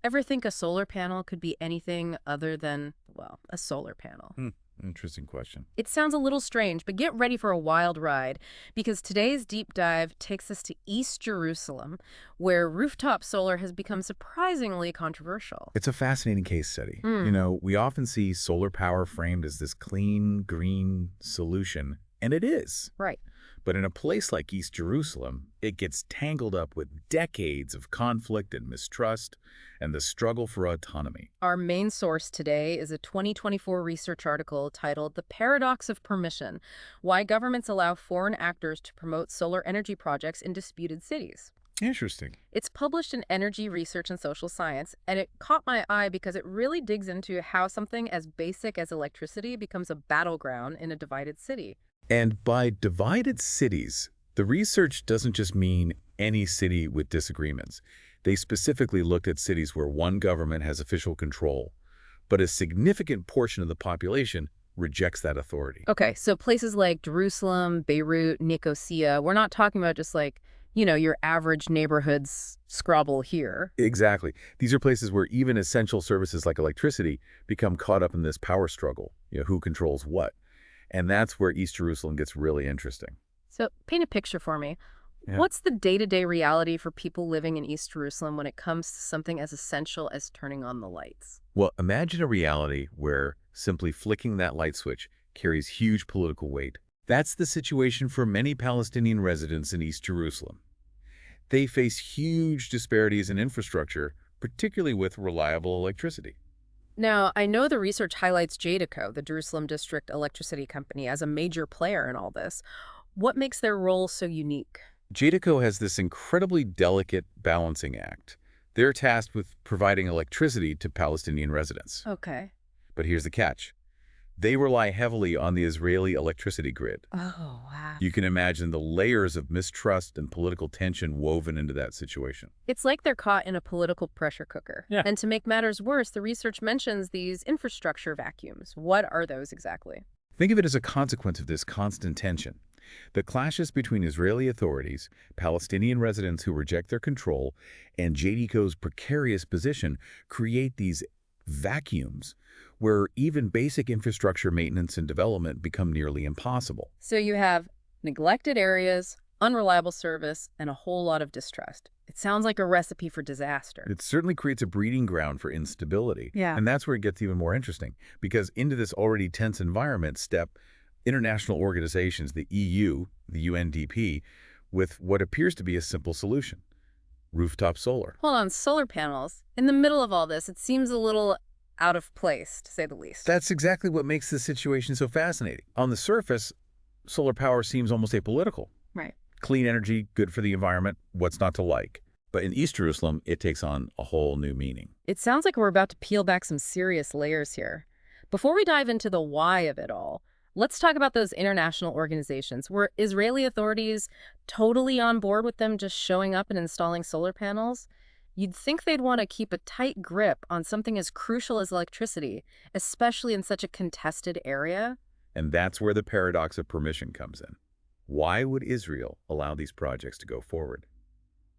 Ever think a solar panel could be anything other than, well, a solar panel? Hmm. Interesting question. It sounds a little strange, but get ready for a wild ride because today's deep dive takes us to East Jerusalem, where rooftop solar has become surprisingly controversial. It's a fascinating case study. Hmm, We often see solar power framed as this clean, green solution, and it is. right. But in a place like East Jerusalem, it gets tangled up with decades of conflict and mistrust and the struggle for autonomy. Our main source today is a 2024 research article titled The Paradox of Permission: Why Governments Allow Foreign Actors to Promote Solar Energy Projects in Disputed Cities. Interesting. It's published in Energy Research and Social Science, and it caught my eye because it really digs into how something as basic as electricity becomes a battleground in a divided city. And by divided cities, the research doesn't just mean any city with disagreements. They specifically looked at cities where one government has official control, but a significant portion of the population rejects that authority. Okay, so places like Jerusalem, Beirut, Nicosia, we're not talking about just like, your average neighborhood's scrabble here. Exactly. These are places where even essential services like electricity become caught up in this power struggle. Who controls what? And that's where East Jerusalem gets really interesting. So paint a picture for me. Yeah. What's the day-to-day reality for people living in East Jerusalem when it comes to something as essential as turning on the lights? Well, imagine a reality where simply flicking that light switch carries huge political weight. That's the situation for many Palestinian residents in East Jerusalem. They face huge disparities in infrastructure, particularly with reliable electricity. Now, I know the research highlights Jadico, the Jerusalem District Electricity Company, as a major player in all this. What makes their role so unique? Jadico has this incredibly delicate balancing act. They're tasked with providing electricity to Palestinian residents. Okay. But here's the catch. They rely heavily on the Israeli electricity grid. Oh, wow. You can imagine the layers of mistrust and political tension woven into that situation. It's like they're caught in a political pressure cooker. Yeah. And to make matters worse, the research mentions these infrastructure vacuums. What are those exactly? Think of it as a consequence of this constant tension. The clashes between Israeli authorities, Palestinian residents who reject their control, and JDCO's precarious position create these vacuums where even basic infrastructure maintenance and development become nearly impossible. So you have neglected areas, unreliable service, and a whole lot of distrust. It sounds like a recipe for disaster. It certainly creates a breeding ground for instability. Yeah. And that's where it gets even more interesting, because into this already tense environment step international organizations, the EU, the UNDP, with what appears to be a simple solution: rooftop solar. Hold on, solar panels. In the middle of all this, it seems a little out of place, to say the least. That's exactly what makes this situation so fascinating. On the surface, solar power seems almost apolitical. Right. Clean energy, good for the environment, what's not to like? But in East Jerusalem, it takes on a whole new meaning. It sounds like we're about to peel back some serious layers here. Before we dive into the why of it all, let's talk about those international organizations. Were Israeli authorities totally on board with them just showing up and installing solar panels? You'd think they'd want to keep a tight grip on something as crucial as electricity, especially in such a contested area. And that's where the paradox of permission comes in. Why would Israel allow these projects to go forward?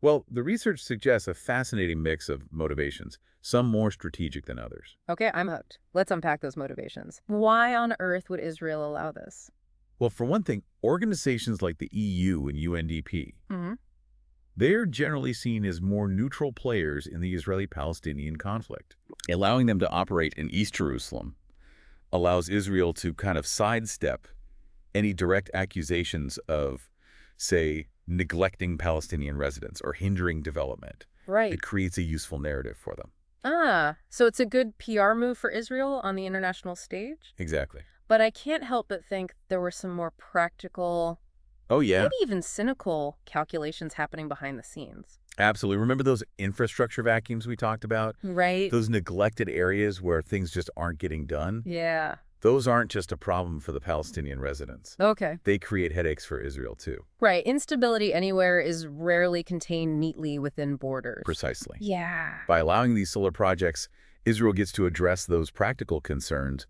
Well, the research suggests a fascinating mix of motivations, some more strategic than others. Okay, I'm hooked. Let's unpack those motivations. Why on earth would Israel allow this? Well, for one thing, organizations like the EU and UNDP, they're generally seen as more neutral players in the Israeli-Palestinian conflict. Allowing them to operate in East Jerusalem allows Israel to kind of sidestep any direct accusations of, say, neglecting Palestinian residents or hindering development. Right. It creates a useful narrative for them. Ah, so it's a good PR move for Israel on the international stage? Exactly. But I can't help but think there were some more practical, Oh, yeah, maybe even cynical calculations happening behind the scenes. absolutely. Remember those infrastructure vacuums we talked about? Right? Those neglected areas where things just aren't getting done? Yeah. Those aren't just a problem for the Palestinian residents. Okay. They create headaches for Israel, too. Right. Instability anywhere is rarely contained neatly within borders. Precisely. Yeah. By allowing these solar projects, Israel gets to address those practical concerns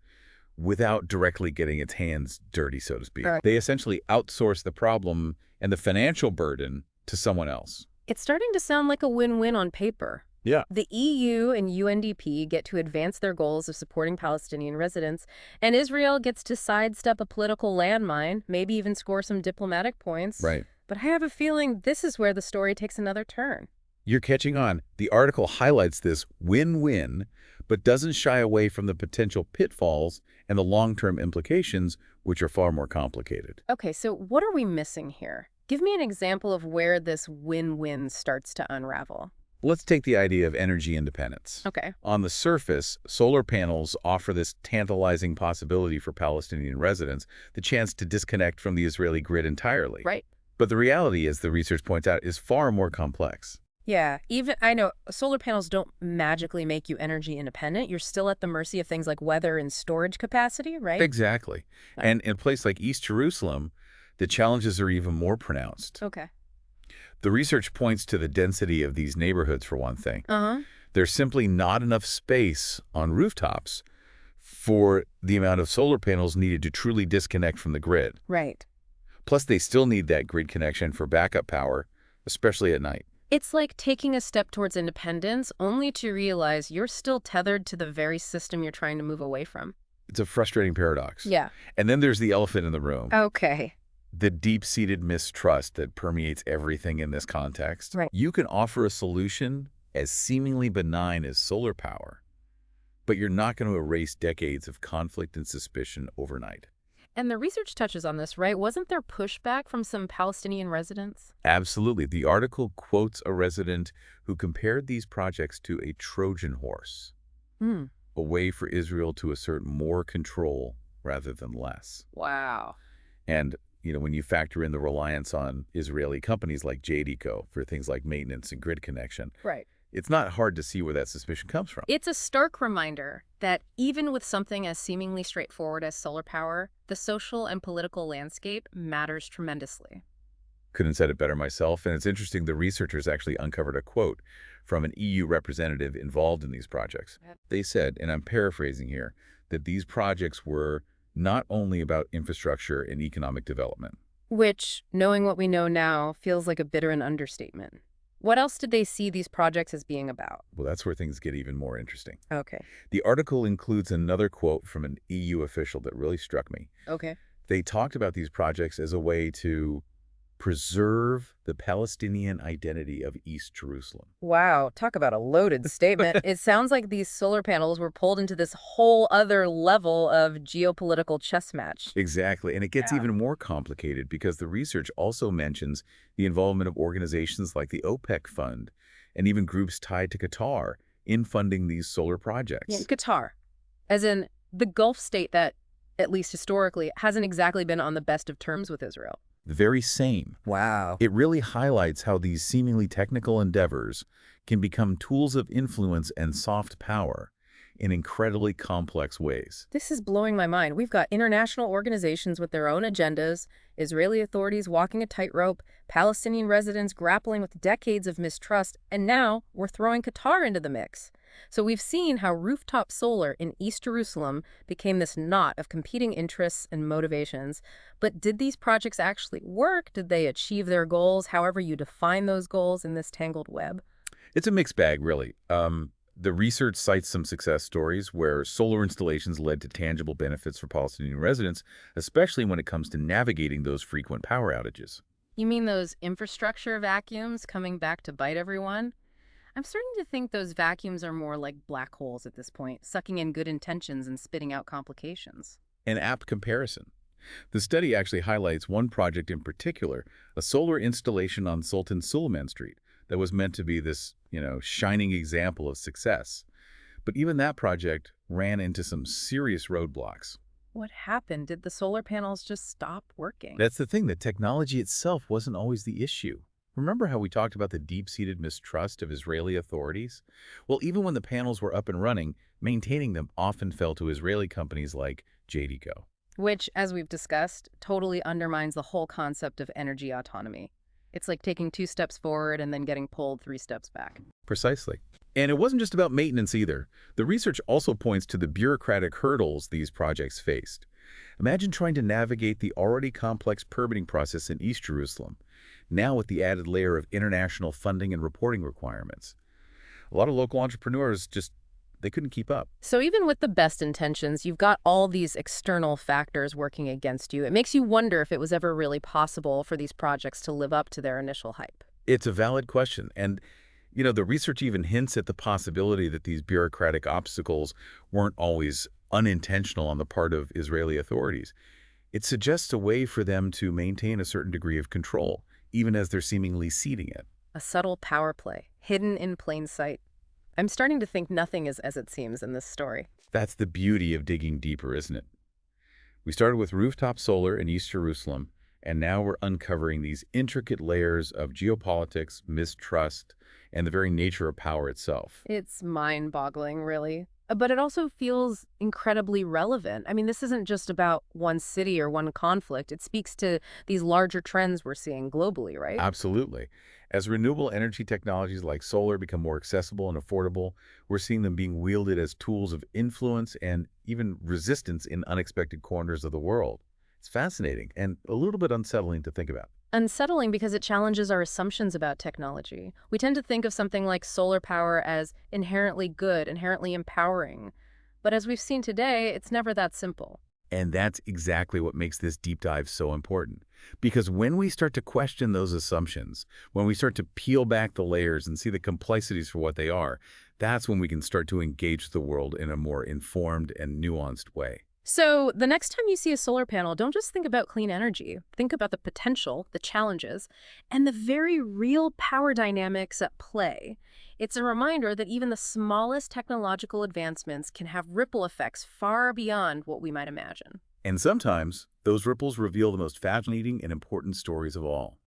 without directly getting its hands dirty, so to speak. Right. They essentially outsource the problem and the financial burden to someone else. It's starting to sound like a win-win on paper. Yeah. The EU and UNDP get to advance their goals of supporting Palestinian residents, and Israel gets to sidestep a political landmine, maybe even score some diplomatic points. Right. But I have a feeling this is where the story takes another turn. You're catching on. The article highlights this win-win, but doesn't shy away from the potential pitfalls and the long-term implications, which are far more complicated. Okay, so what are we missing here? Give me an example of where this win-win starts to unravel. Let's take the idea of energy independence. Okay. On the surface, solar panels offer this tantalizing possibility for Palestinian residents, the chance to disconnect from the Israeli grid entirely. Right. But the reality, as the research points out, is far more complex. Yeah, even I know solar panels don't magically make you energy independent. You're still at the mercy of things like weather and storage capacity, right? Exactly. And in a place like East Jerusalem, the challenges are even more pronounced. Okay. The research points to the density of these neighborhoods, for one thing. Uh-huh. There's simply not enough space on rooftops for the amount of solar panels needed to truly disconnect from the grid. Right. Plus, they still need that grid connection for backup power, especially at night. It's like taking a step towards independence only to realize you're still tethered to the very system you're trying to move away from. It's a frustrating paradox. Yeah. And then there's the elephant in the room. Okay. The deep-seated mistrust that permeates everything in this context. Right. You can offer a solution as seemingly benign as solar power, but you're not going to erase decades of conflict and suspicion overnight. And the research touches on this, right? Wasn't there pushback from some Palestinian residents? Absolutely. The article quotes a resident who compared these projects to a Trojan horse, Hmm. a way for Israel to assert more control rather than less. Wow. And, when you factor in the reliance on Israeli companies like JDCO for things like maintenance and grid connection, Right. it's not hard to see where that suspicion comes from. It's a stark reminder that even with something as seemingly straightforward as solar power, the social and political landscape matters tremendously. Couldn't have said it better myself. And it's interesting, the researchers actually uncovered a quote from an EU representative involved in these projects. They said, and I'm paraphrasing here, that these projects were not only about infrastructure and economic development. Which, knowing what we know now, feels like a bit of an understatement. What else did they see these projects as being about? Well, that's where things get even more interesting. Okay. The article includes another quote from an EU official that really struck me. Okay. They talked about these projects as a way to preserve the Palestinian identity of East Jerusalem. Wow, talk about a loaded statement. It sounds like these solar panels were pulled into this whole other level of geopolitical chess match. Exactly. And it gets even more complicated because the research also mentions the involvement of organizations like the OPEC Fund and even groups tied to Qatar in funding these solar projects. Yeah, Qatar, as in the Gulf state that, at least historically, hasn't exactly been on the best of terms with Israel. The very same. Wow. It really highlights how these seemingly technical endeavors can become tools of influence and soft power in incredibly complex ways. This is blowing my mind. We've got international organizations with their own agendas, Israeli authorities walking a tightrope, Palestinian residents grappling with decades of mistrust, and now we're throwing Qatar into the mix. So we've seen how rooftop solar in East Jerusalem became this knot of competing interests and motivations. But did these projects actually work? Did they achieve their goals, however you define those goals in this tangled web? It's a mixed bag, really. The research cites some success stories where solar installations led to tangible benefits for Palestinian residents, especially when it comes to navigating those frequent power outages. You mean those infrastructure vacuums coming back to bite everyone? I'm starting to think those vacuums are more like black holes at this point, sucking in good intentions and spitting out complications. An apt comparison. The study actually highlights one project in particular, a solar installation on Sultan Suleiman Street that was meant to be this, shining example of success. But even that project ran into some serious roadblocks. What happened? Did the solar panels just stop working? That's the thing, the technology itself wasn't always the issue. Remember how we talked about the deep-seated mistrust of Israeli authorities? Well, even when the panels were up and running, maintaining them often fell to Israeli companies like JDCO. Which, as we've discussed, totally undermines the whole concept of energy autonomy. It's like taking 2 steps forward and then getting pulled 3 steps back. Precisely. And it wasn't just about maintenance either. The research also points to the bureaucratic hurdles these projects faced. Imagine trying to navigate the already complex permitting process in East Jerusalem, now with the added layer of international funding and reporting requirements. A lot of local entrepreneurs they couldn't keep up. So even with the best intentions, you've got all these external factors working against you. It makes you wonder if it was ever really possible for these projects to live up to their initial hype. It's a valid question. And, the research even hints at the possibility that these bureaucratic obstacles weren't always unintentional on the part of Israeli authorities. It suggests a way for them to maintain a certain degree of control, even as they're seemingly ceding it. A subtle power play, hidden in plain sight. I'm starting to think nothing is as it seems in this story. That's the beauty of digging deeper, isn't it? We started with rooftop solar in East Jerusalem, and now we're uncovering these intricate layers of geopolitics, mistrust, and the very nature of power itself. It's mind-boggling, really. But it also feels incredibly relevant. I mean, this isn't just about one city or one conflict. It speaks to these larger trends we're seeing globally, right? Absolutely. As renewable energy technologies like solar become more accessible and affordable, we're seeing them being wielded as tools of influence and even resistance in unexpected corners of the world. It's fascinating and a little bit unsettling to think about. Unsettling because it challenges our assumptions about technology. We tend to think of something like solar power as inherently good, inherently empowering. But as we've seen today, it's never that simple. And that's exactly what makes this deep dive so important. Because when we start to question those assumptions, when we start to peel back the layers and see the complexities for what they are, that's when we can start to engage the world in a more informed and nuanced way. So the next time you see a solar panel, don't just think about clean energy. Think about the potential, the challenges, and the very real power dynamics at play. It's a reminder that even the smallest technological advancements can have ripple effects far beyond what we might imagine. And sometimes, those ripples reveal the most fascinating and important stories of all.